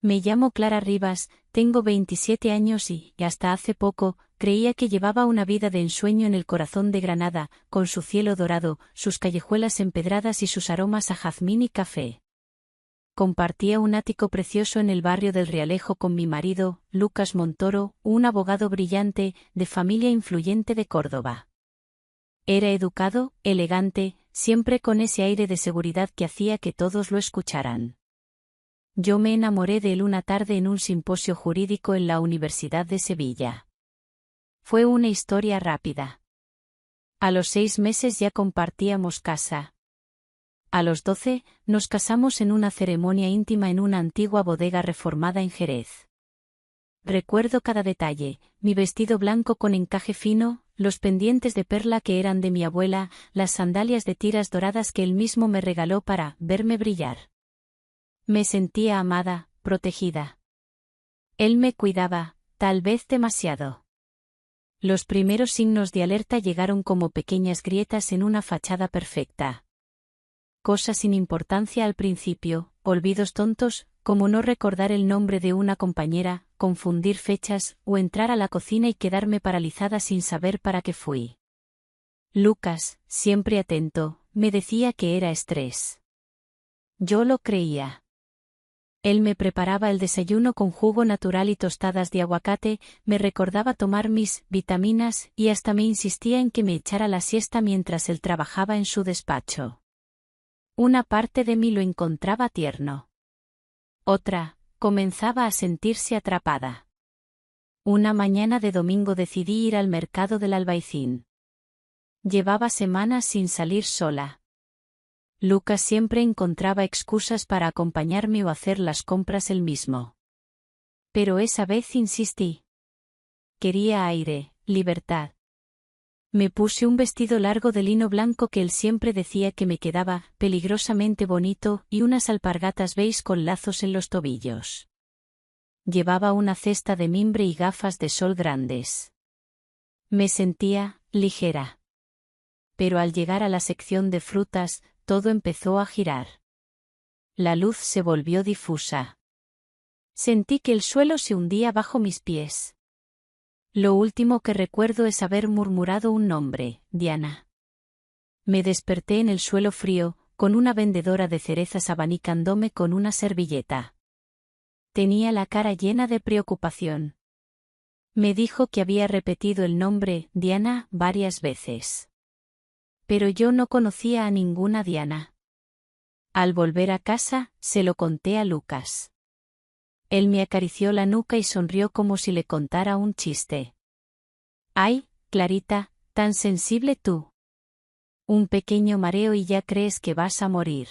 Me llamo Clara Rivas, tengo 27 años y, hasta hace poco, creía que llevaba una vida de ensueño en el corazón de Granada, con su cielo dorado, sus callejuelas empedradas y sus aromas a jazmín y café. Compartía un ático precioso en el barrio del Realejo con mi marido, Lucas Montoro, un abogado brillante, de familia influyente de Córdoba. Era educado, elegante, siempre con ese aire de seguridad que hacía que todos lo escucharan. Yo me enamoré de él una tarde en un simposio jurídico en la Universidad de Sevilla. Fue una historia rápida. A los 6 meses ya compartíamos casa. A los 12, nos casamos en una ceremonia íntima en una antigua bodega reformada en Jerez. Recuerdo cada detalle, mi vestido blanco con encaje fino, los pendientes de perla que eran de mi abuela, las sandalias de tiras doradas que él mismo me regaló para verme brillar. Me sentía amada, protegida. Él me cuidaba, tal vez demasiado. Los primeros signos de alerta llegaron como pequeñas grietas en una fachada perfecta. Cosas sin importancia al principio, olvidos tontos, como no recordar el nombre de una compañera, confundir fechas, o entrar a la cocina y quedarme paralizada sin saber para qué fui. Lucas, siempre atento, me decía que era estrés. Yo lo creía. Él me preparaba el desayuno con jugo natural y tostadas de aguacate, me recordaba tomar mis vitaminas y hasta me insistía en que me echara la siesta mientras él trabajaba en su despacho. Una parte de mí lo encontraba tierno. Otra, comenzaba a sentirse atrapada. Una mañana de domingo decidí ir al mercado del Albaicín. Llevaba semanas sin salir sola. Lucas siempre encontraba excusas para acompañarme o hacer las compras él mismo. Pero esa vez insistí. Quería aire, libertad. Me puse un vestido largo de lino blanco que él siempre decía que me quedaba peligrosamente bonito y unas alpargatas beige con lazos en los tobillos. Llevaba una cesta de mimbre y gafas de sol grandes. Me sentía ligera. Pero al llegar a la sección de frutas, todo empezó a girar. La luz se volvió difusa. Sentí que el suelo se hundía bajo mis pies. Lo último que recuerdo es haber murmurado un nombre, Diana. Me desperté en el suelo frío, con una vendedora de cerezas abanicándome con una servilleta. Tenía la cara llena de preocupación. Me dijo que había repetido el nombre, Diana, varias veces. Pero yo no conocía a ninguna Diana. Al volver a casa, se lo conté a Lucas. Él me acarició la nuca y sonrió como si le contara un chiste. ¡Ay, Clarita, tan sensible tú! Un pequeño mareo y ya crees que vas a morir.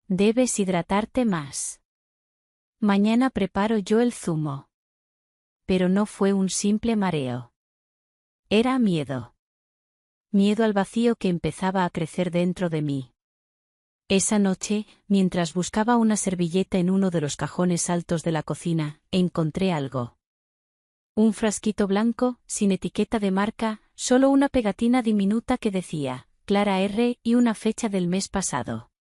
Debes hidratarte más. Mañana preparo yo el zumo. Pero no fue un simple mareo. Era miedo. Miedo al vacío que empezaba a crecer dentro de mí. Esa noche, mientras buscaba una servilleta en uno de los cajones altos de la cocina, encontré algo. Un frasquito blanco, sin etiqueta de marca, solo una pegatina diminuta que decía, Clara R. y una fecha del mes pasado.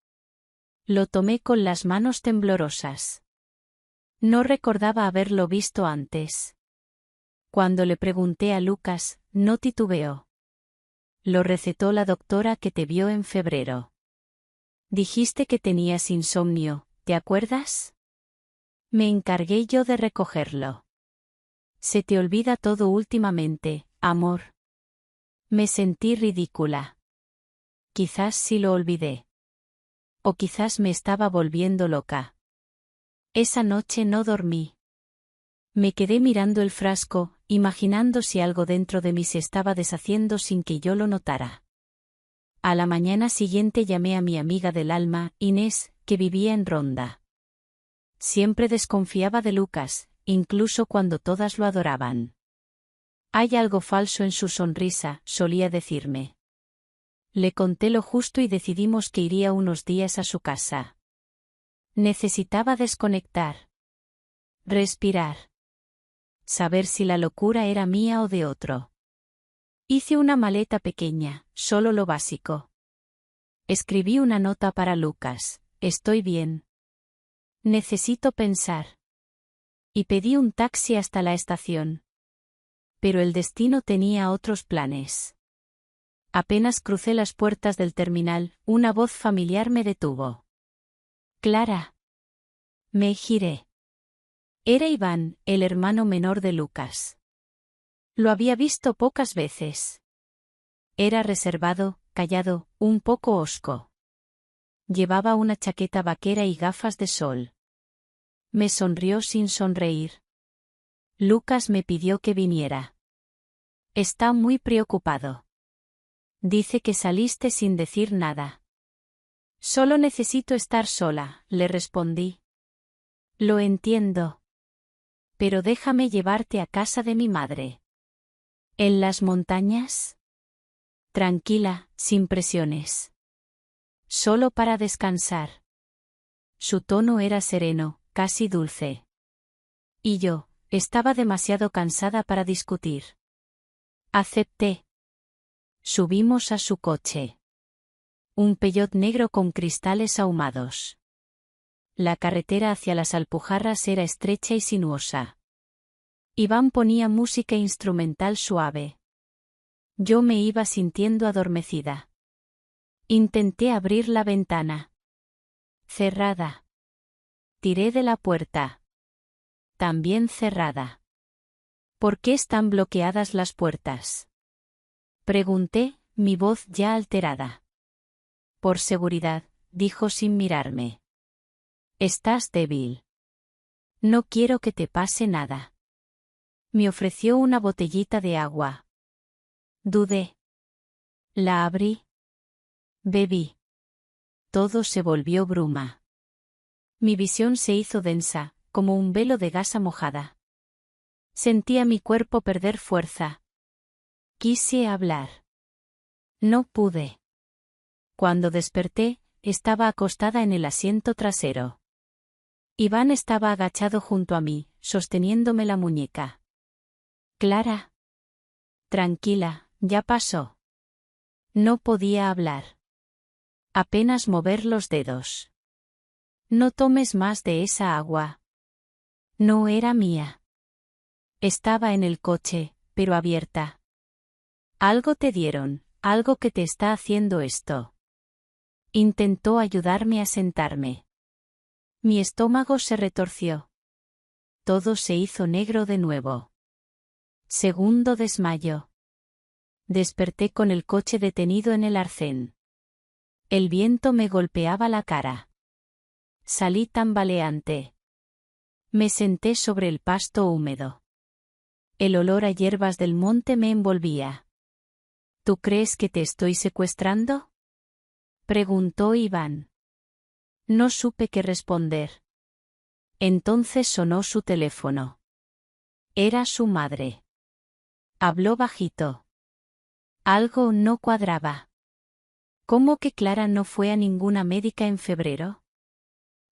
Lo tomé con las manos temblorosas. No recordaba haberlo visto antes. Cuando le pregunté a Lucas, no titubeó. Lo recetó la doctora que te vio en febrero. Dijiste que tenías insomnio, ¿te acuerdas? Me encargué yo de recogerlo. Se te olvida todo últimamente, amor. Me sentí ridícula. Quizás sí lo olvidé. O quizás me estaba volviendo loca. Esa noche no dormí. Me quedé mirando el frasco, imaginando si algo dentro de mí se estaba deshaciendo sin que yo lo notara. A la mañana siguiente llamé a mi amiga del alma, Inés, que vivía en Ronda. Siempre desconfiaba de Lucas, incluso cuando todas lo adoraban. Hay algo falso en su sonrisa, solía decirme. Le conté lo justo y decidimos que iría unos días a su casa. Necesitaba desconectar. Respirar. Saber si la locura era mía o de otro. Hice una maleta pequeña, solo lo básico. Escribí una nota para Lucas, estoy bien. Necesito pensar. y pedí un taxi hasta la estación. Pero el destino tenía otros planes. Apenas crucé las puertas del terminal, una voz familiar me detuvo. Clara. Me giré. Era Iván, el hermano menor de Lucas. Lo había visto pocas veces. Era reservado, callado, un poco hosco. Llevaba una chaqueta vaquera y gafas de sol. Me sonrió sin sonreír. Lucas me pidió que viniera. Está muy preocupado. Dice que saliste sin decir nada. Solo necesito estar sola, le respondí. Lo entiendo. Pero déjame llevarte a casa de mi madre. ¿En las montañas? Tranquila, sin presiones. Solo para descansar. Su tono era sereno, casi dulce. Y yo, estaba demasiado cansada para discutir. Acepté. Subimos a su coche. Un Peugeot negro con cristales ahumados. La carretera hacia las Alpujarras era estrecha y sinuosa. Iván ponía música instrumental suave. Yo me iba sintiendo adormecida. Intenté abrir la ventana. Cerrada. Tiré de la puerta. También cerrada. ¿Por qué están bloqueadas las puertas? Pregunté, mi voz ya alterada. Por seguridad, dijo sin mirarme. Estás débil. No quiero que te pase nada. Me ofreció una botellita de agua. Dudé. La abrí. Bebí. Todo se volvió bruma. Mi visión se hizo densa, como un velo de gasa mojada. Sentía mi cuerpo perder fuerza. Quise hablar. No pude. Cuando desperté, estaba acostada en el asiento trasero. Iván estaba agachado junto a mí, sosteniéndome la muñeca. Clara. Tranquila, ya pasó. No podía hablar. Apenas mover los dedos. No tomes más de esa agua. No era mía. Estaba en el coche, pero abierta. Algo te dieron, algo que te está haciendo esto. Intentó ayudarme a sentarme. Mi estómago se retorció. Todo se hizo negro de nuevo. Segundo desmayo. Desperté con el coche detenido en el arcén. El viento me golpeaba la cara. Salí tambaleante. Me senté sobre el pasto húmedo. El olor a hierbas del monte me envolvía. ¿Tú crees que te estoy secuestrando? Preguntó Iván. No supe qué responder. Entonces sonó su teléfono. Era su madre. Habló bajito. Algo no cuadraba. ¿Cómo que Clara no fue a ninguna médica en febrero?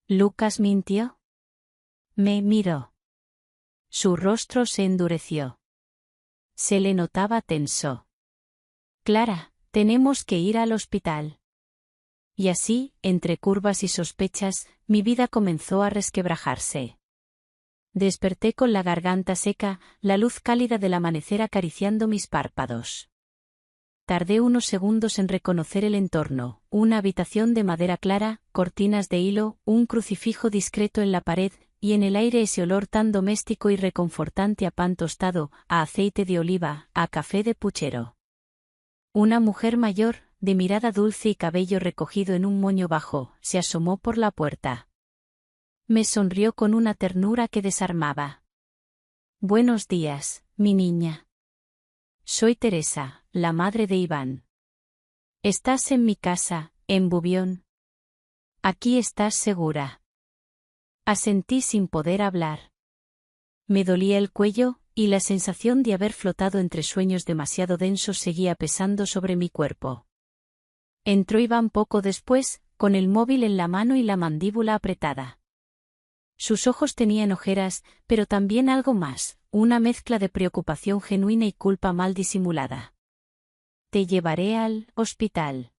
¿Lucas mintió? Me miró. Su rostro se endureció. Se le notaba tenso. Clara, tenemos que ir al hospital. Y así, entre curvas y sospechas, mi vida comenzó a resquebrajarse. Desperté con la garganta seca, la luz cálida del amanecer acariciando mis párpados. Tardé unos segundos en reconocer el entorno, una habitación de madera clara, cortinas de hilo, un crucifijo discreto en la pared, y en el aire ese olor tan doméstico y reconfortante a pan tostado, a aceite de oliva, a café de puchero. Una mujer mayor, de mirada dulce y cabello recogido en un moño bajo, se asomó por la puerta. Me sonrió con una ternura que desarmaba. Buenos días, mi niña. Soy Teresa, la madre de Iván. Estás en mi casa, en Bubión. Aquí estás segura. Asentí sin poder hablar. Me dolía el cuello, y la sensación de haber flotado entre sueños demasiado densos seguía pesando sobre mi cuerpo. Entró Iván poco después, con el móvil en la mano y la mandíbula apretada. Sus ojos tenían ojeras, pero también algo más, una mezcla de preocupación genuina y culpa mal disimulada. Te llevaré al hospital.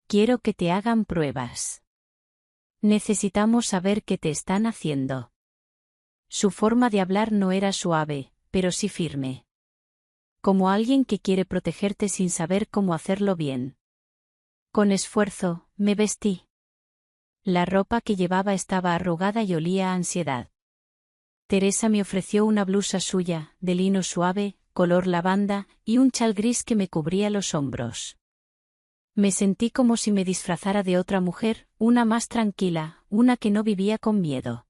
Quiero que te hagan pruebas. Necesitamos saber qué te están haciendo. Su forma de hablar no era suave, pero sí firme. Como alguien que quiere protegerte sin saber cómo hacerlo bien. Con esfuerzo, me vestí. La ropa que llevaba estaba arrugada y olía a ansiedad. Teresa me ofreció una blusa suya, de lino suave, color lavanda, y un chal gris que me cubría los hombros. Me sentí como si me disfrazara de otra mujer, una más tranquila, una que no vivía con miedo.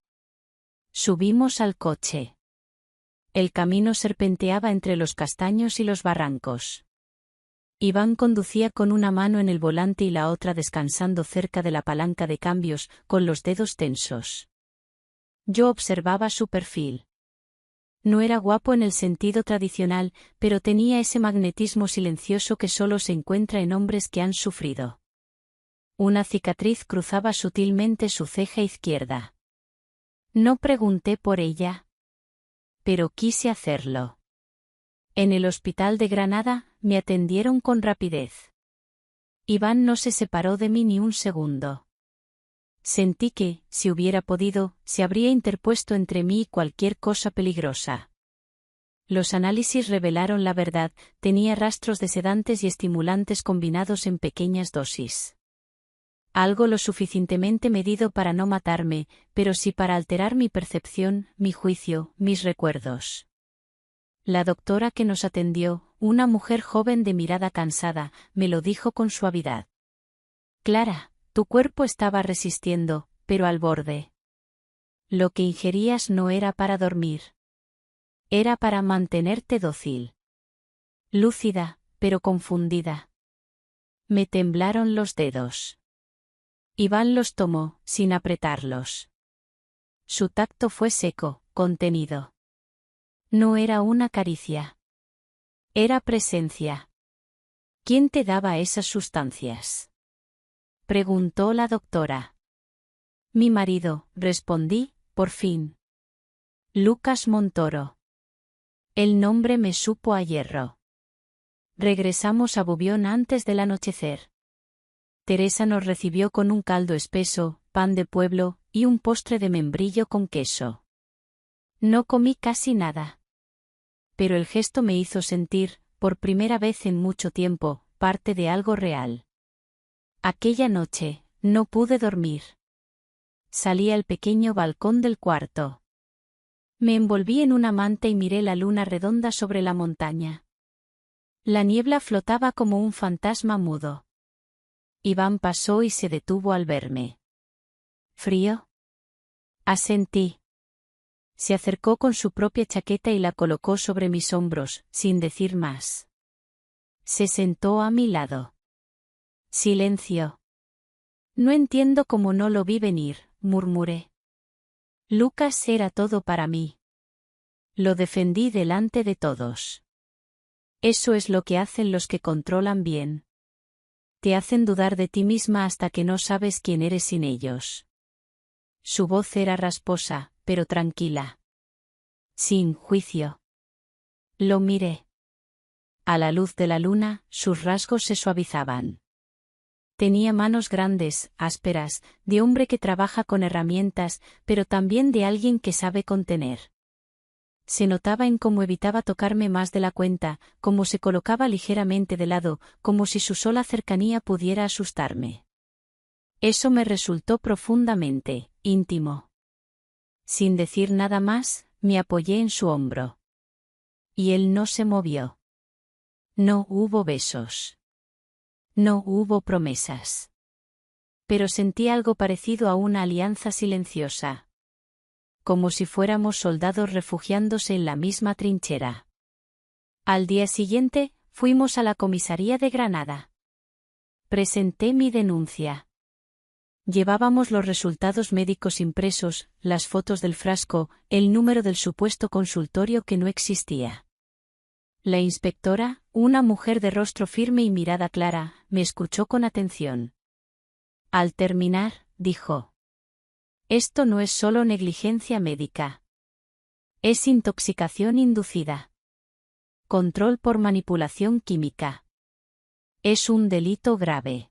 Subimos al coche. El camino serpenteaba entre los castaños y los barrancos. Iván conducía con una mano en el volante y la otra descansando cerca de la palanca de cambios, con los dedos tensos. Yo observaba su perfil. No era guapo en el sentido tradicional, pero tenía ese magnetismo silencioso que solo se encuentra en hombres que han sufrido. Una cicatriz cruzaba sutilmente su ceja izquierda. No pregunté por ella, pero quise hacerlo. En el hospital de Granada, me atendieron con rapidez. Iván no se separó de mí ni un segundo. Sentí que, si hubiera podido, se habría interpuesto entre mí y cualquier cosa peligrosa. Los análisis revelaron la verdad, tenía rastros de sedantes y estimulantes combinados en pequeñas dosis. Algo lo suficientemente medido para no matarme, pero sí para alterar mi percepción, mi juicio, mis recuerdos. La doctora que nos atendió, una mujer joven de mirada cansada, me lo dijo con suavidad. Clara, tu cuerpo estaba resistiendo, pero al borde. Lo que ingerías no era para dormir. Era para mantenerte dócil. Lúcida, pero confundida. Me temblaron los dedos. Iván los tomó, sin apretarlos. Su tacto fue seco, contenido. No era una caricia. Era presencia. ¿Quién te daba esas sustancias? Preguntó la doctora. Mi marido, respondí, por fin. Lucas Montoro. El nombre me supo a hierro. Regresamos a Bubión antes del anochecer. Teresa nos recibió con un caldo espeso, pan de pueblo, y un postre de membrillo con queso. No comí casi nada. Pero el gesto me hizo sentir, por primera vez en mucho tiempo, parte de algo real. Aquella noche, no pude dormir. Salí al pequeño balcón del cuarto. Me envolví en una manta y miré la luna redonda sobre la montaña. La niebla flotaba como un fantasma mudo. Iván pasó y se detuvo al verme. ¿Frío? Asentí. Se acercó con su propia chaqueta y la colocó sobre mis hombros, sin decir más. Se sentó a mi lado. Silencio. No entiendo cómo no lo vi venir, murmuré. Lucas era todo para mí. Lo defendí delante de todos. Eso es lo que hacen los que controlan bien. Te hacen dudar de ti misma hasta que no sabes quién eres sin ellos. Su voz era rasposa, pero tranquila. Sin juicio. Lo miré. A la luz de la luna, sus rasgos se suavizaban. Tenía manos grandes, ásperas, de hombre que trabaja con herramientas, pero también de alguien que sabe contener. Se notaba en cómo evitaba tocarme más de la cuenta, cómo se colocaba ligeramente de lado, como si su sola cercanía pudiera asustarme. Eso me resultó profundamente íntimo. Sin decir nada más, me apoyé en su hombro. Y él no se movió. No hubo besos. No hubo promesas. Pero sentí algo parecido a una alianza silenciosa. Como si fuéramos soldados refugiándose en la misma trinchera. Al día siguiente, fuimos a la comisaría de Granada. Presenté mi denuncia. Llevábamos los resultados médicos impresos, las fotos del frasco, el número del supuesto consultorio que no existía. La inspectora, una mujer de rostro firme y mirada clara, me escuchó con atención. Al terminar, dijo: esto no es solo negligencia médica. Es intoxicación inducida. Control por manipulación química. Es un delito grave.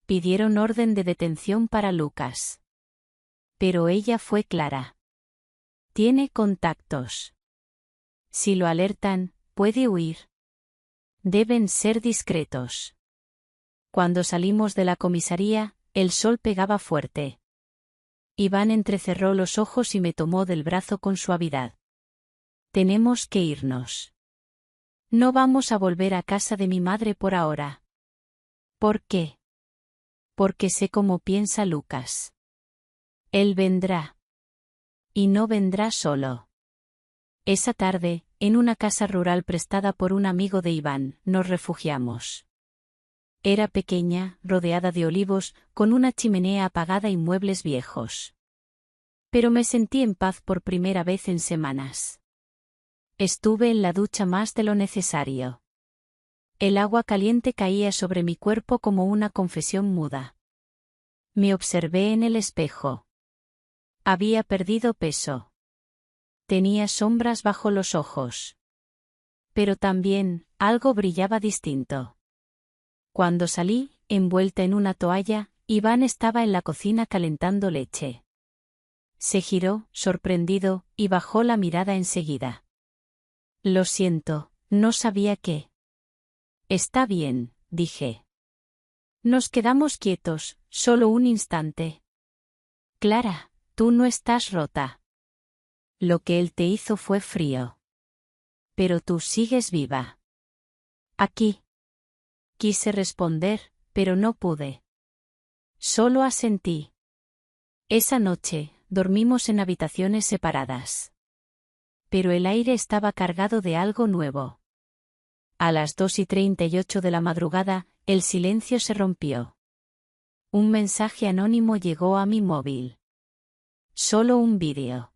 Pidieron orden de detención para Lucas. Pero ella fue clara. Tiene contactos. Si lo alertan, puede huir. Deben ser discretos. Cuando salimos de la comisaría, el sol pegaba fuerte. Iván entrecerró los ojos y me tomó del brazo con suavidad. Tenemos que irnos. No vamos a volver a casa de mi madre por ahora. ¿Por qué? Porque sé cómo piensa Lucas. Él vendrá. Y no vendrá solo. Esa tarde, en una casa rural prestada por un amigo de Iván, nos refugiamos. Era pequeña, rodeada de olivos, con una chimenea apagada y muebles viejos. Pero me sentí en paz por primera vez en semanas. Estuve en la ducha más de lo necesario. El agua caliente caía sobre mi cuerpo como una confesión muda. Me observé en el espejo. Había perdido peso. Tenía sombras bajo los ojos. Pero también, algo brillaba distinto. Cuando salí, envuelta en una toalla, Iván estaba en la cocina calentando leche. Se giró, sorprendido, y bajó la mirada enseguida. Lo siento, no sabía qué. Está bien, dije. Nos quedamos quietos, solo un instante. Clara, tú no estás rota. Lo que él te hizo fue frío. Pero tú sigues viva. Aquí. Quise responder, pero no pude. Solo asentí. Esa noche, dormimos en habitaciones separadas. Pero el aire estaba cargado de algo nuevo. A las 2:38 de la madrugada, el silencio se rompió. Un mensaje anónimo llegó a mi móvil. Solo un vídeo.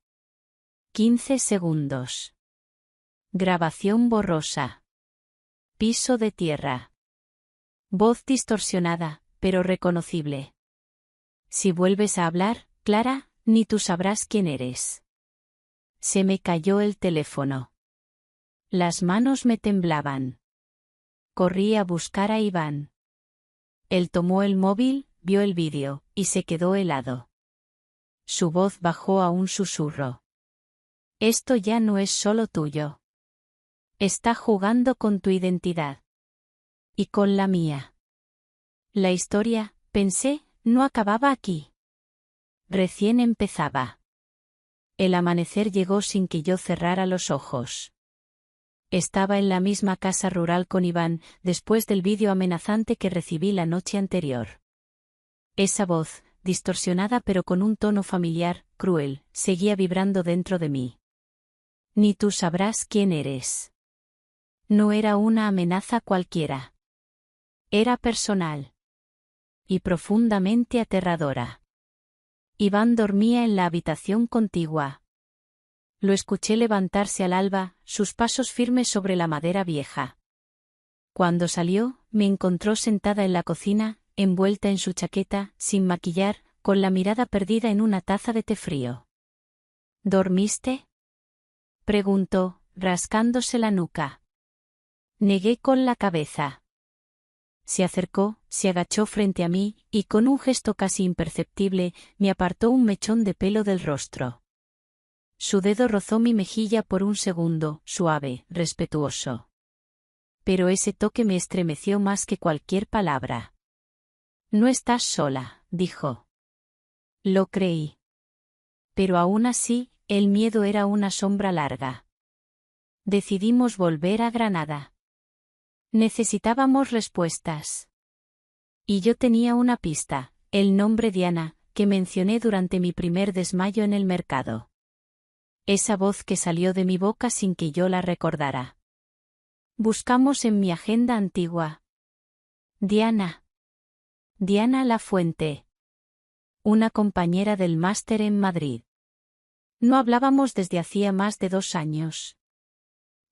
15 segundos. Grabación borrosa. Piso de tierra. Voz distorsionada, pero reconocible. Si vuelves a hablar, Clara, ni tú sabrás quién eres. Se me cayó el teléfono. Las manos me temblaban. Corrí a buscar a Iván. Él tomó el móvil, vio el vídeo, y se quedó helado. Su voz bajó a un susurro. Esto ya no es solo tuyo. Está jugando con tu identidad. Y con la mía. La historia, pensé, no acababa aquí. Recién empezaba. El amanecer llegó sin que yo cerrara los ojos. Estaba en la misma casa rural con Iván, después del vídeo amenazante que recibí la noche anterior. Esa voz, distorsionada pero con un tono familiar, cruel, seguía vibrando dentro de mí. Ni tú sabrás quién eres. No era una amenaza cualquiera. Era personal. Y profundamente aterradora. Iván dormía en la habitación contigua. Lo escuché levantarse al alba, sus pasos firmes sobre la madera vieja. Cuando salió, me encontró sentada en la cocina, envuelta en su chaqueta, sin maquillar, con la mirada perdida en una taza de té frío. ¿Dormiste?, preguntó, rascándose la nuca. Negué con la cabeza. Se acercó, se agachó frente a mí, y con un gesto casi imperceptible, me apartó un mechón de pelo del rostro. Su dedo rozó mi mejilla por un segundo, suave, respetuoso. Pero ese toque me estremeció más que cualquier palabra. No estás sola, dijo. Lo creí. Pero aún así, el miedo era una sombra larga. Decidimos volver a Granada. Necesitábamos respuestas. Y yo tenía una pista, el nombre Diana, que mencioné durante mi primer desmayo en el mercado. Esa voz que salió de mi boca sin que yo la recordara. Buscamos en mi agenda antigua. Diana. Diana Lafuente. Una compañera del máster en Madrid. No hablábamos desde hacía más de 2 años.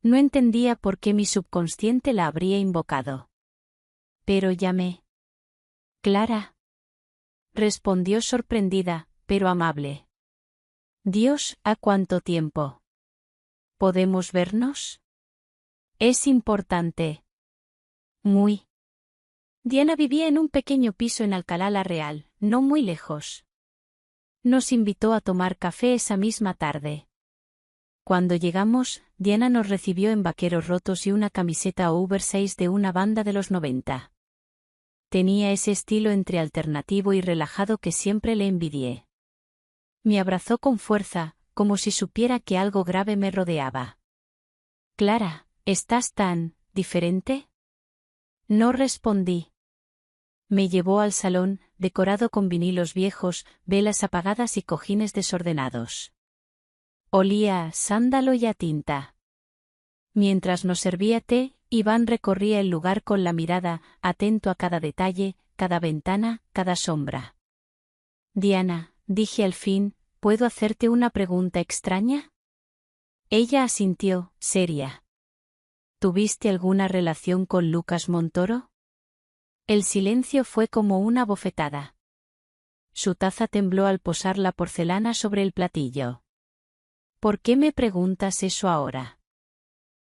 No entendía por qué mi subconsciente la habría invocado. Pero llamé. Clara. Respondió sorprendida, pero amable. Dios, ¿a cuánto tiempo? ¿Podemos vernos? Es importante. Muy. Diana vivía en un pequeño piso en Alcalá la Real, no muy lejos. Nos invitó a tomar café esa misma tarde. Cuando llegamos, Diana nos recibió en vaqueros rotos y una camiseta oversize de una banda de los 90. Tenía ese estilo entre alternativo y relajado que siempre le envidié. Me abrazó con fuerza, como si supiera que algo grave me rodeaba. Clara, ¿estás tan diferente? No respondí. Me llevó al salón, decorado con vinilos viejos, velas apagadas y cojines desordenados. Olía a sándalo y a tinta. Mientras nos servía té, Iván recorría el lugar con la mirada, atento a cada detalle, cada ventana, cada sombra. Diana, dije al fin, ¿puedo hacerte una pregunta extraña? Ella asintió, seria. ¿Tuviste alguna relación con Lucas Montoro? El silencio fue como una bofetada. Su taza tembló al posar la porcelana sobre el platillo. ¿Por qué me preguntas eso ahora?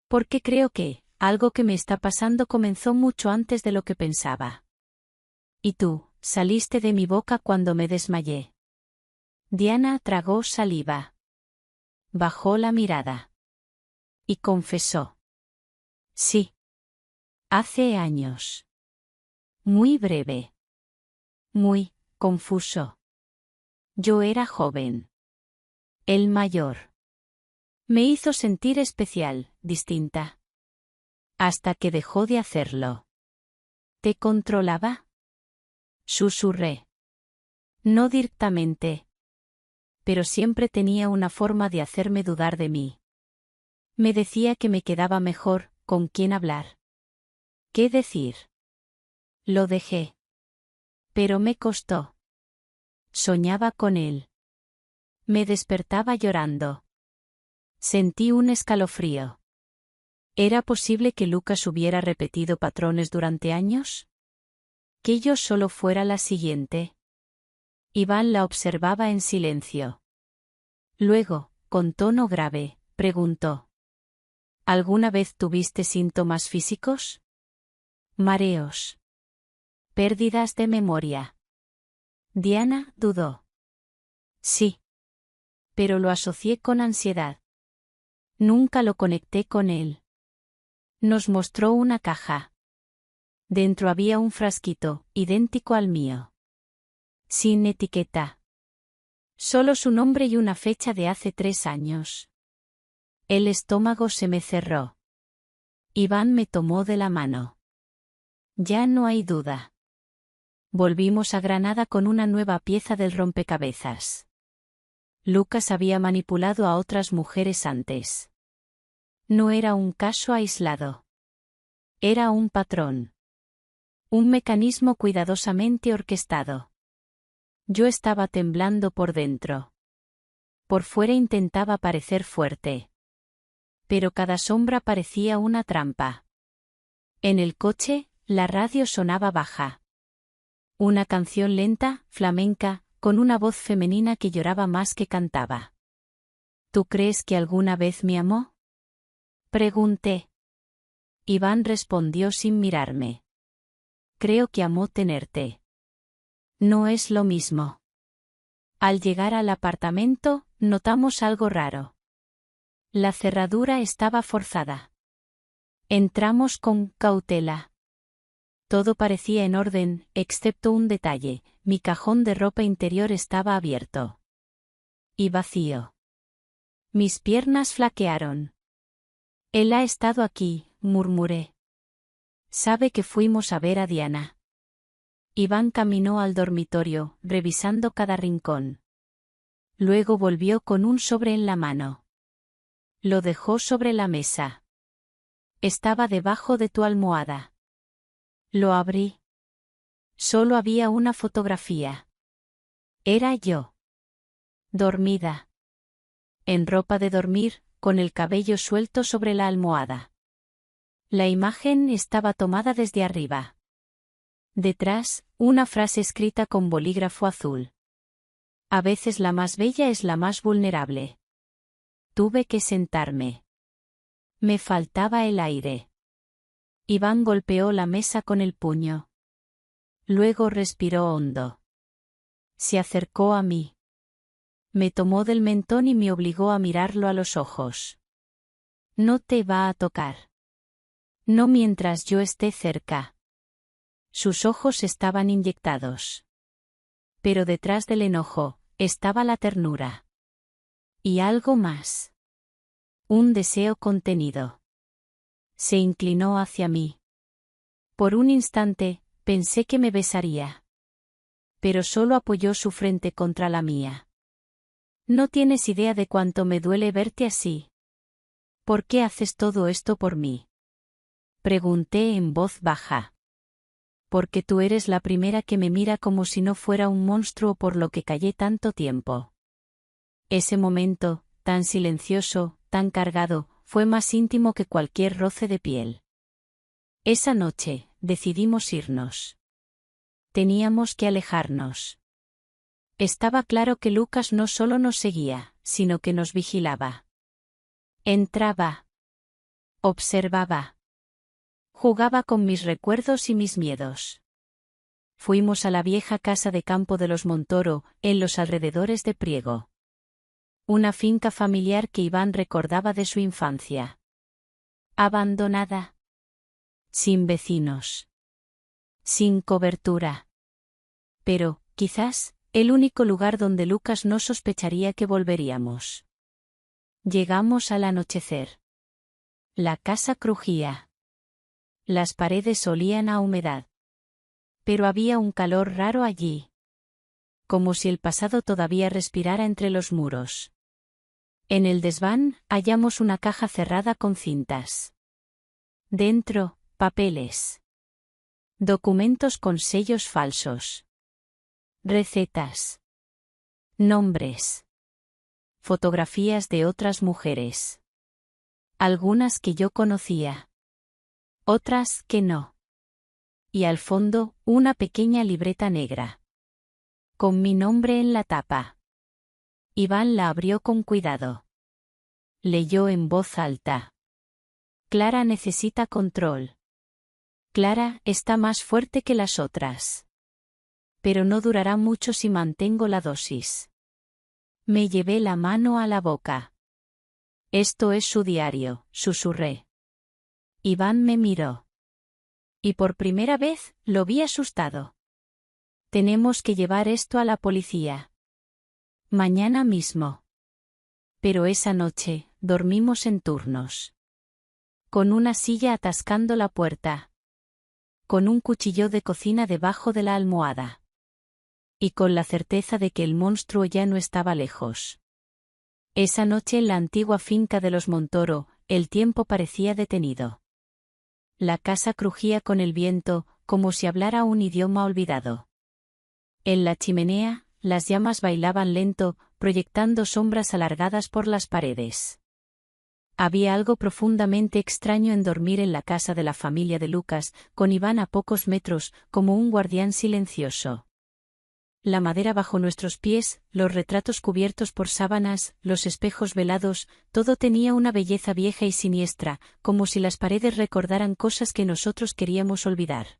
Porque creo que algo que me está pasando comenzó mucho antes de lo que pensaba. Y tú, saliste de mi boca cuando me desmayé. Diana tragó saliva. Bajó la mirada. Y confesó. Sí. Hace años. Muy breve. Muy confuso. Yo era joven. El mayor. Me hizo sentir especial, distinta. Hasta que dejó de hacerlo. ¿Te controlaba? Susurré. No directamente. Pero siempre tenía una forma de hacerme dudar de mí. Me decía que me quedaba mejor, con quién hablar. ¿Qué decir? Lo dejé. Pero me costó. Soñaba con él. Me despertaba llorando. Sentí un escalofrío. ¿Era posible que Lucas hubiera repetido patrones durante años? ¿Que yo solo fuera la siguiente? Iván la observaba en silencio. Luego, con tono grave, preguntó. ¿Alguna vez tuviste síntomas físicos? Mareos. Pérdidas de memoria. Diana dudó. Sí. Pero lo asocié con ansiedad. Nunca lo conecté con él. Nos mostró una caja. Dentro había un frasquito, idéntico al mío. Sin etiqueta. Solo su nombre y una fecha de hace 3 años. El estómago se me cerró. Iván me tomó de la mano. Ya no hay duda. Volvimos a Granada con una nueva pieza del rompecabezas. Lucas había manipulado a otras mujeres antes. No era un caso aislado. Era un patrón. Un mecanismo cuidadosamente orquestado. Yo estaba temblando por dentro. Por fuera intentaba parecer fuerte. Pero cada sombra parecía una trampa. En el coche, la radio sonaba baja. Una canción lenta, flamenca, con una voz femenina que lloraba más que cantaba. ¿Tú crees que alguna vez me amó? Pregunté. Iván respondió sin mirarme. Creo que amó tenerte. No es lo mismo. Al llegar al apartamento, notamos algo raro. La cerradura estaba forzada. Entramos con cautela. Todo parecía en orden, excepto un detalle: mi cajón de ropa interior estaba abierto. Y vacío. Mis piernas flaquearon. Él ha estado aquí, murmuré. Sabe que fuimos a ver a Diana. Iván caminó al dormitorio, revisando cada rincón. Luego volvió con un sobre en la mano. Lo dejó sobre la mesa. Estaba debajo de tu almohada. Lo abrí. Solo había una fotografía. Era yo. Dormida. En ropa de dormir, con el cabello suelto sobre la almohada. La imagen estaba tomada desde arriba. Detrás, una frase escrita con bolígrafo azul. A veces la más bella es la más vulnerable. Tuve que sentarme. Me faltaba el aire. Iván golpeó la mesa con el puño. Luego respiró hondo. Se acercó a mí. Me tomó del mentón y me obligó a mirarlo a los ojos. No te va a tocar. No mientras yo esté cerca. Sus ojos estaban inyectados. Pero detrás del enojo, estaba la ternura. Y algo más. Un deseo contenido. Se inclinó hacia mí. Por un instante, pensé que me besaría. Pero solo apoyó su frente contra la mía. No tienes idea de cuánto me duele verte así. ¿Por qué haces todo esto por mí? Pregunté en voz baja. Porque tú eres la primera que me mira como si no fuera un monstruo por lo que callé tanto tiempo. Ese momento, tan silencioso, tan cargado, fue más íntimo que cualquier roce de piel. Esa noche, decidimos irnos. Teníamos que alejarnos. Estaba claro que Lucas no solo nos seguía, sino que nos vigilaba. Entraba. Observaba. Jugaba con mis recuerdos y mis miedos. Fuimos a la vieja casa de campo de los Montoro, en los alrededores de Priego. Una finca familiar que Iván recordaba de su infancia. Abandonada. Sin vecinos. Sin cobertura. Pero, quizás, el único lugar donde Lucas no sospecharía que volveríamos. Llegamos al anochecer. La casa crujía. Las paredes olían a humedad. Pero había un calor raro allí. Como si el pasado todavía respirara entre los muros. En el desván, hallamos una caja cerrada con cintas. Dentro, papeles. Documentos con sellos falsos. Recetas. Nombres. Fotografías de otras mujeres. Algunas que yo conocía. Otras que no. Y al fondo, una pequeña libreta negra. Con mi nombre en la tapa. Iván la abrió con cuidado. Leyó en voz alta. Clara necesita control. Clara está más fuerte que las otras. Pero no durará mucho si mantengo la dosis. Me llevé la mano a la boca. Esto es su diario, susurré. Iván me miró. Y por primera vez, lo vi asustado. Tenemos que llevar esto a la policía. Mañana mismo. Pero esa noche, dormimos en turnos. Con una silla atascando la puerta. Con un cuchillo de cocina debajo de la almohada. Y con la certeza de que el monstruo ya no estaba lejos. Esa noche en la antigua finca de los Montoro, el tiempo parecía detenido. La casa crujía con el viento, como si hablara un idioma olvidado. En la chimenea, las llamas bailaban lento, proyectando sombras alargadas por las paredes. Había algo profundamente extraño en dormir en la casa de la familia de Lucas, con Iván a pocos metros, como un guardián silencioso. La madera bajo nuestros pies, los retratos cubiertos por sábanas, los espejos velados, todo tenía una belleza vieja y siniestra, como si las paredes recordaran cosas que nosotros queríamos olvidar.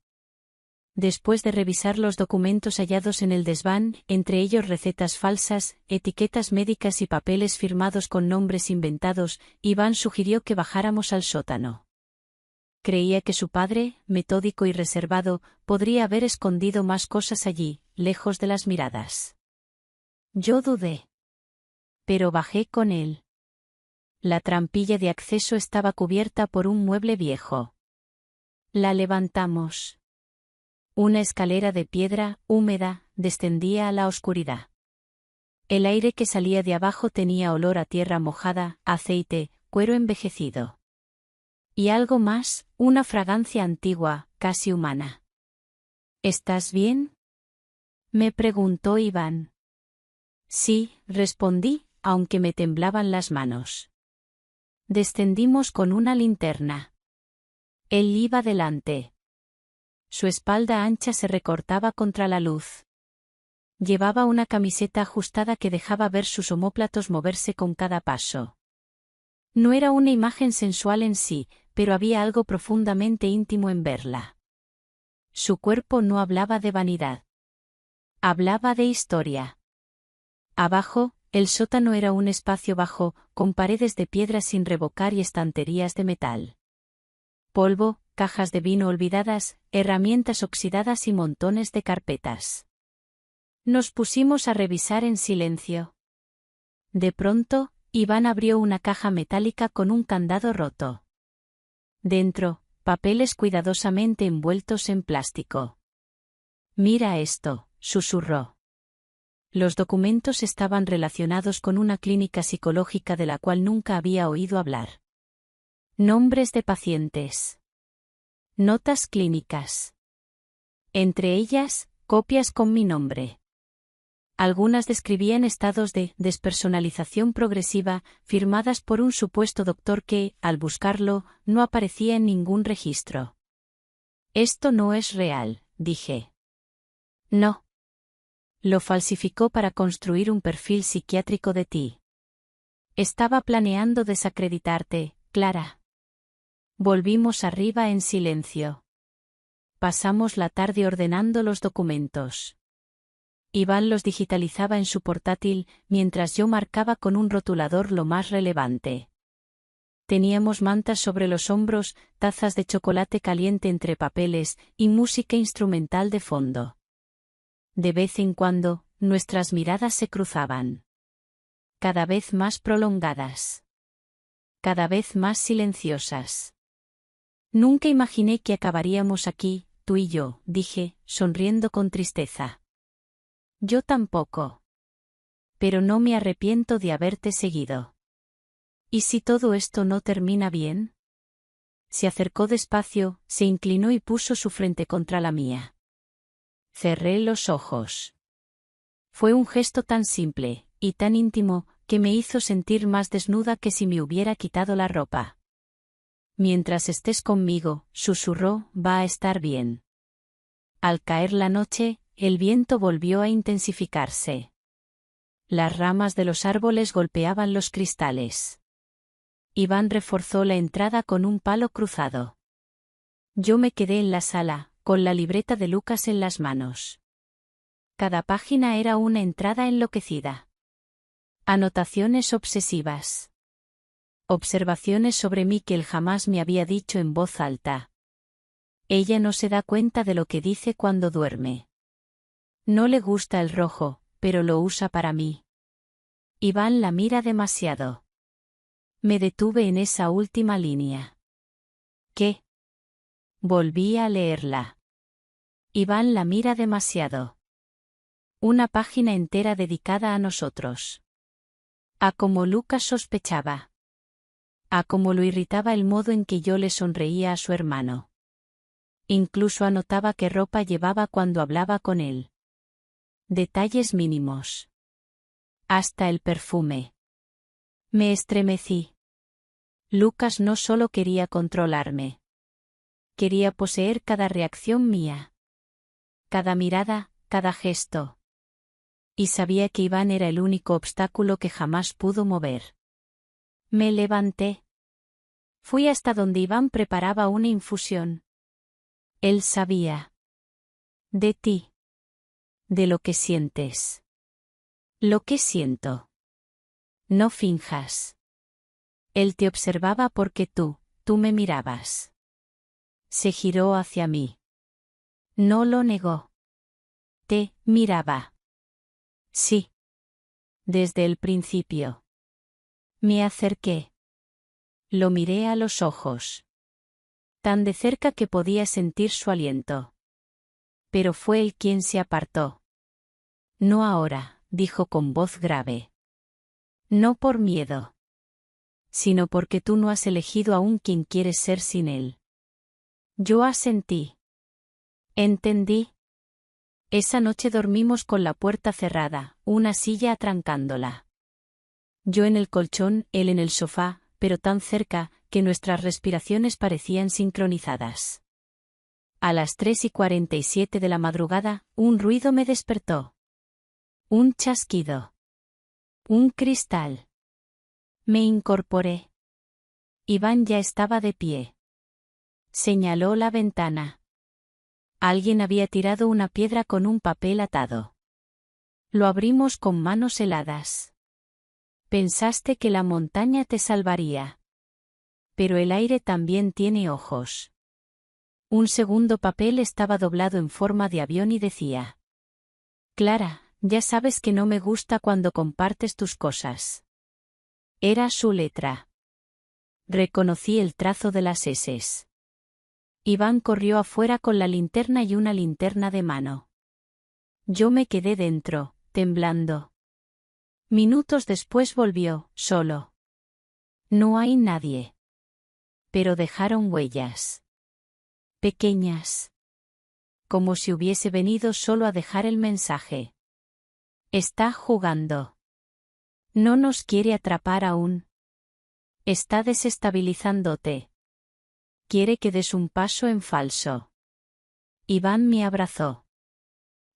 Después de revisar los documentos hallados en el desván, entre ellos recetas falsas, etiquetas médicas y papeles firmados con nombres inventados, Iván sugirió que bajáramos al sótano. Creía que su padre, metódico y reservado, podría haber escondido más cosas allí, lejos de las miradas. Yo dudé. Pero bajé con él. La trampilla de acceso estaba cubierta por un mueble viejo. La levantamos. Una escalera de piedra, húmeda, descendía a la oscuridad. El aire que salía de abajo tenía olor a tierra mojada, aceite, cuero envejecido. Y algo más, una fragancia antigua, casi humana. ¿Estás bien?, me preguntó Iván. Sí, respondí, aunque me temblaban las manos. Descendimos con una linterna. Él iba delante. Su espalda ancha se recortaba contra la luz. Llevaba una camiseta ajustada que dejaba ver sus omóplatos moverse con cada paso. No era una imagen sensual en sí, pero había algo profundamente íntimo en verla. Su cuerpo no hablaba de vanidad. Hablaba de historia. Abajo, el sótano era un espacio bajo, con paredes de piedra sin revocar y estanterías de metal. Polvo, cajas de vino olvidadas, herramientas oxidadas y montones de carpetas. Nos pusimos a revisar en silencio. De pronto, Iván abrió una caja metálica con un candado roto. Dentro, papeles cuidadosamente envueltos en plástico. «Mira esto», susurró. Los documentos estaban relacionados con una clínica psicológica de la cual nunca había oído hablar. Nombres de pacientes. Notas clínicas. Entre ellas, copias con mi nombre. Algunas describían estados de despersonalización progresiva, firmadas por un supuesto doctor que, al buscarlo, no aparecía en ningún registro. «Esto no es real», dije. «No. Lo falsificó para construir un perfil psiquiátrico de ti. Estaba planeando desacreditarte, Clara». Volvimos arriba en silencio. Pasamos la tarde ordenando los documentos. Iván los digitalizaba en su portátil, mientras yo marcaba con un rotulador lo más relevante. Teníamos mantas sobre los hombros, tazas de chocolate caliente entre papeles, y música instrumental de fondo. De vez en cuando, nuestras miradas se cruzaban. Cada vez más prolongadas. Cada vez más silenciosas. «Nunca imaginé que acabaríamos aquí, tú y yo», dije, sonriendo con tristeza. «Yo tampoco. Pero no me arrepiento de haberte seguido». «¿Y si todo esto no termina bien?». Se acercó despacio, se inclinó y puso su frente contra la mía. Cerré los ojos. Fue un gesto tan simple, y tan íntimo, que me hizo sentir más desnuda que si me hubiera quitado la ropa. «Mientras estés conmigo», susurró, «va a estar bien». Al caer la noche, el viento volvió a intensificarse. Las ramas de los árboles golpeaban los cristales. Iván reforzó la entrada con un palo cruzado. Yo me quedé en la sala, con la libreta de Lucas en las manos. Cada página era una entrada enloquecida. Anotaciones obsesivas. Observaciones sobre mí que él jamás me había dicho en voz alta. Ella no se da cuenta de lo que dice cuando duerme. No le gusta el rojo, pero lo usa para mí. Iván la mira demasiado. Me detuve en esa última línea. ¿Qué? Volví a leerla. Iván la mira demasiado. Una página entera dedicada a nosotros. A como Lucas sospechaba. A cómo lo irritaba el modo en que yo le sonreía a su hermano. Incluso anotaba qué ropa llevaba cuando hablaba con él. Detalles mínimos. Hasta el perfume. Me estremecí. Lucas no solo quería controlarme. Quería poseer cada reacción mía. Cada mirada, cada gesto. Y sabía que Iván era el único obstáculo que jamás pudo mover. Me levanté. Fui hasta donde Iván preparaba una infusión. Él sabía. De ti. De lo que sientes. Lo que siento. No finjas. Él te observaba porque tú me mirabas. Se giró hacia mí. No lo negó. Te miraba. Sí. Desde el principio. Me acerqué. Lo miré a los ojos. Tan de cerca que podía sentir su aliento. Pero fue él quien se apartó. No ahora, dijo con voz grave. No por miedo. Sino porque tú no has elegido aún quién quieres ser sin él. Yo asentí. Entendí. Esa noche dormimos con la puerta cerrada, una silla atrancándola. Yo en el colchón, él en el sofá, pero tan cerca, que nuestras respiraciones parecían sincronizadas. A las 3:47 de la madrugada, un ruido me despertó. Un chasquido. Un cristal. Me incorporé. Iván ya estaba de pie. Señaló la ventana. Alguien había tirado una piedra con un papel atado. Lo abrimos con manos heladas. Pensaste que la montaña te salvaría. Pero el aire también tiene ojos. Un segundo papel estaba doblado en forma de avión y decía: Clara, ya sabes que no me gusta cuando compartes tus cosas. Era su letra. Reconocí el trazo de las eses. Iván corrió afuera con la linterna y una linterna de mano. Yo me quedé dentro, temblando. Minutos después volvió, solo. No hay nadie. Pero dejaron huellas. Pequeñas. Como si hubiese venido solo a dejar el mensaje. Está jugando. No nos quiere atrapar aún. Está desestabilizándote. Quiere que des un paso en falso. Iván me abrazó.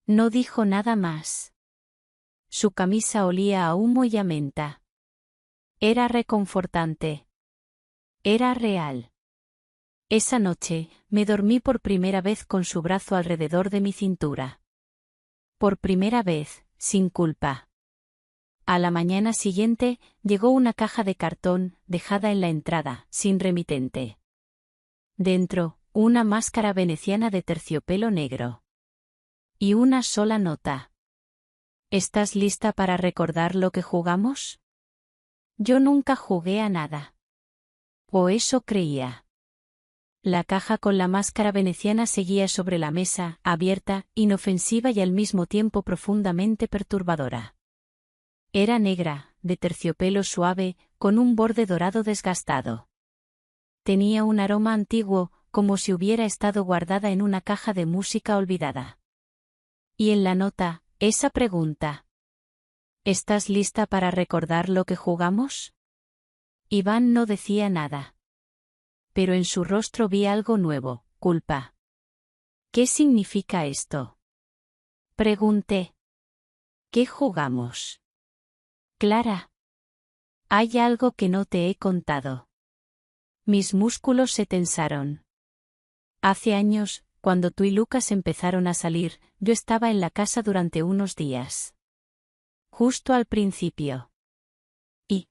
No dijo nada más. Su camisa olía a humo y a menta. Era reconfortante. Era real. Esa noche, me dormí por primera vez con su brazo alrededor de mi cintura. Por primera vez, sin culpa. A la mañana siguiente, llegó una caja de cartón, dejada en la entrada, sin remitente. Dentro, una máscara veneciana de terciopelo negro. Y una sola nota. ¿Estás lista para recordar lo que jugamos? Yo nunca jugué a nada. O eso creía. La caja con la máscara veneciana seguía sobre la mesa, abierta, inofensiva y al mismo tiempo profundamente perturbadora. Era negra, de terciopelo suave, con un borde dorado desgastado. Tenía un aroma antiguo, como si hubiera estado guardada en una caja de música olvidada. Y en la nota, esa pregunta. ¿Estás lista para recordar lo que jugamos? Iván no decía nada. Pero en su rostro vi algo nuevo, culpa. ¿Qué significa esto? Pregunté. ¿Qué jugamos? Clara. Hay algo que no te he contado. Mis músculos se tensaron. Hace años, cuando tú y Lucas empezaron a salir, yo estaba en la casa durante unos días. Justo al principio. Y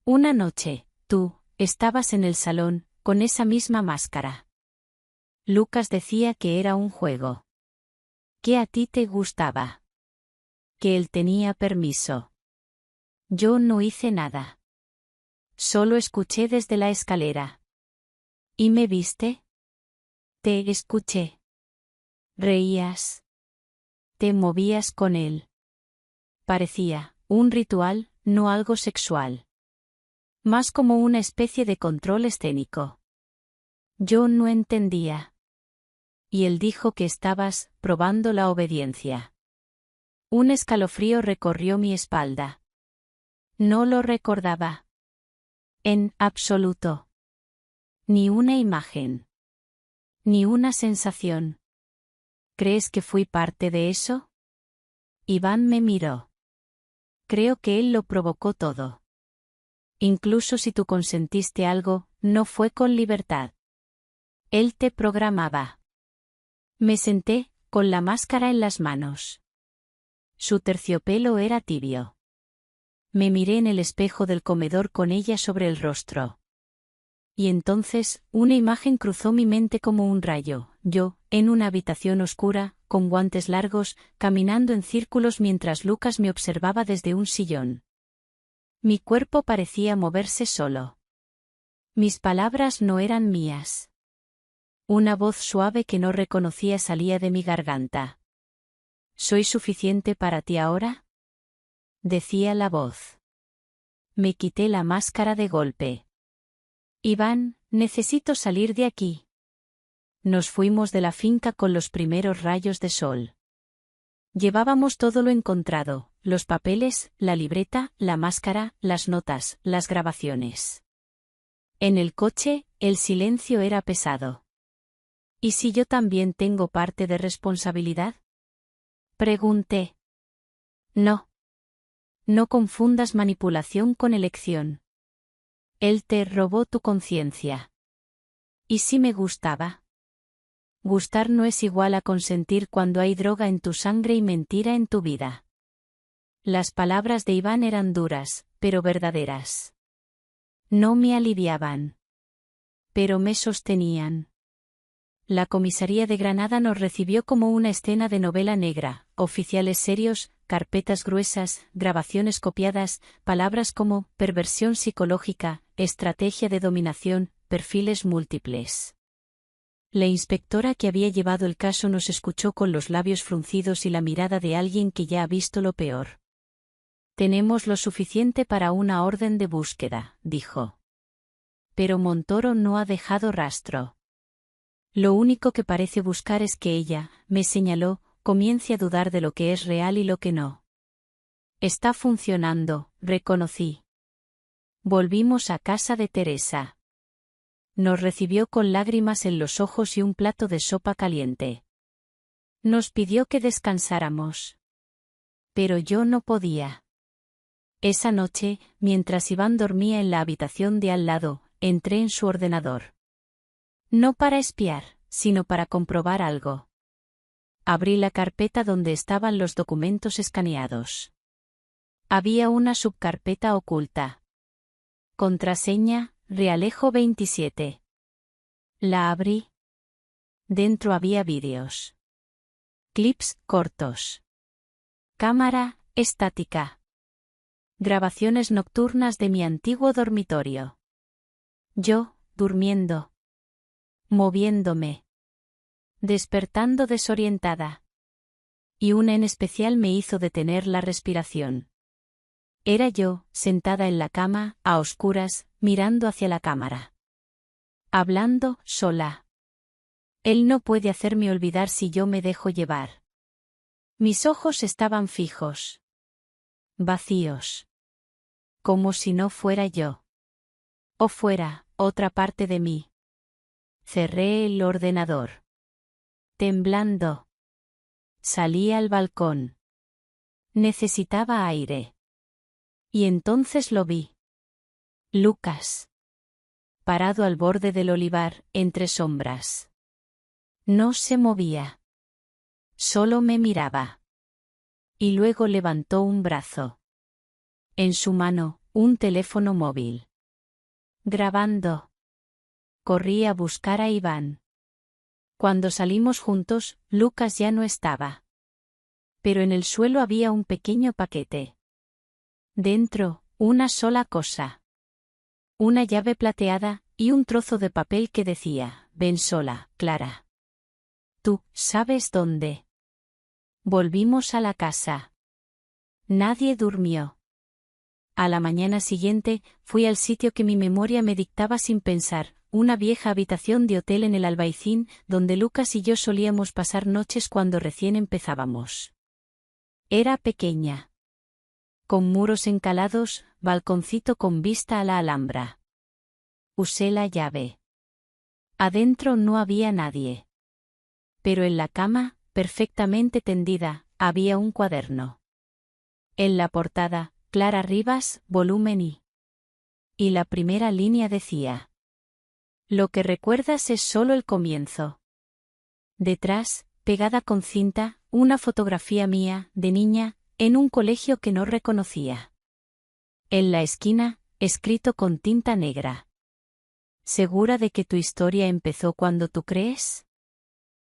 una noche, tú, estabas en el salón, con esa misma máscara. Lucas decía que era un juego. Que a ti te gustaba. Que él tenía permiso. Yo no hice nada. Solo escuché desde la escalera. ¿Y me viste? Te escuché. Reías. Te movías con él. Parecía un ritual, no algo sexual. Más como una especie de control escénico. Yo no entendía. Y él dijo que estabas probando la obediencia. Un escalofrío recorrió mi espalda. No lo recordaba. En absoluto. Ni una imagen. Ni una sensación. ¿Crees que fui parte de eso? Iván me miró. Creo que él lo provocó todo. Incluso si tú consentiste algo, no fue con libertad. Él te programaba. Me senté, con la máscara en las manos. Su terciopelo era tibio. Me miré en el espejo del comedor con ella sobre el rostro. Y entonces, una imagen cruzó mi mente como un rayo, yo, en una habitación oscura, con guantes largos, caminando en círculos mientras Lucas me observaba desde un sillón. Mi cuerpo parecía moverse solo. Mis palabras no eran mías. Una voz suave que no reconocía salía de mi garganta. ¿Soy suficiente para ti ahora? Decía la voz. Me quité la máscara de golpe. Iván, necesito salir de aquí. Nos fuimos de la finca con los primeros rayos de sol. Llevábamos todo lo encontrado, los papeles, la libreta, la máscara, las notas, las grabaciones. En el coche, el silencio era pesado. ¿Y si yo también tengo parte de responsabilidad? Pregunté. No. No confundas manipulación con elección. Él te robó tu conciencia. ¿Y si me gustaba? Gustar no es igual a consentir cuando hay droga en tu sangre y mentira en tu vida. Las palabras de Iván eran duras, pero verdaderas. No me aliviaban, pero me sostenían. La comisaría de Granada nos recibió como una escena de novela negra, oficiales serios, carpetas gruesas, grabaciones copiadas, palabras como perversión psicológica, estrategia de dominación, perfiles múltiples. La inspectora que había llevado el caso nos escuchó con los labios fruncidos y la mirada de alguien que ya ha visto lo peor. Tenemos lo suficiente para una orden de búsqueda, dijo. Pero Montoro no ha dejado rastro. Lo único que parece buscar es que ella, me señaló, comience a dudar de lo que es real y lo que no. Está funcionando, reconocí. Volvimos a casa de Teresa. Nos recibió con lágrimas en los ojos y un plato de sopa caliente. Nos pidió que descansáramos. Pero yo no podía. Esa noche, mientras Iván dormía en la habitación de al lado, entré en su ordenador. No para espiar, sino para comprobar algo. Abrí la carpeta donde estaban los documentos escaneados. Había una subcarpeta oculta. Contraseña, Realejo 27. La abrí. Dentro había vídeos. Clips cortos. Cámara, estática. Grabaciones nocturnas de mi antiguo dormitorio. Yo, durmiendo. Moviéndome. Despertando desorientada. Y una en especial me hizo detener la respiración. Era yo, sentada en la cama, a oscuras, mirando hacia la cámara. Hablando, sola. Él no puede hacerme olvidar si yo me dejo llevar. Mis ojos estaban fijos. Vacíos. Como si no fuera yo. O fuera, otra parte de mí. Cerré el ordenador. Temblando. Salí al balcón. Necesitaba aire. Y entonces lo vi. Lucas. Parado al borde del olivar, entre sombras. No se movía. Solo me miraba. Y luego levantó un brazo. En su mano, un teléfono móvil. Grabando. Corrí a buscar a Iván. Cuando salimos juntos, Lucas ya no estaba. Pero en el suelo había un pequeño paquete. Dentro, una sola cosa. Una llave plateada, y un trozo de papel que decía, ven sola, Clara. Tú, ¿sabes dónde? Volvimos a la casa. Nadie durmió. A la mañana siguiente, fui al sitio que mi memoria me dictaba sin pensar, una vieja habitación de hotel en el Albaicín, donde Lucas y yo solíamos pasar noches cuando recién empezábamos. Era pequeña. Con muros encalados, balconcito con vista a la Alhambra. Usé la llave. Adentro no había nadie. Pero en la cama, perfectamente tendida, había un cuaderno. En la portada, Clara Rivas, volumen I. Y la primera línea decía: lo que recuerdas es solo el comienzo. Detrás, pegada con cinta, una fotografía mía, de niña, en un colegio que no reconocía. En la esquina, escrito con tinta negra. ¿Segura de que tu historia empezó cuando tú crees?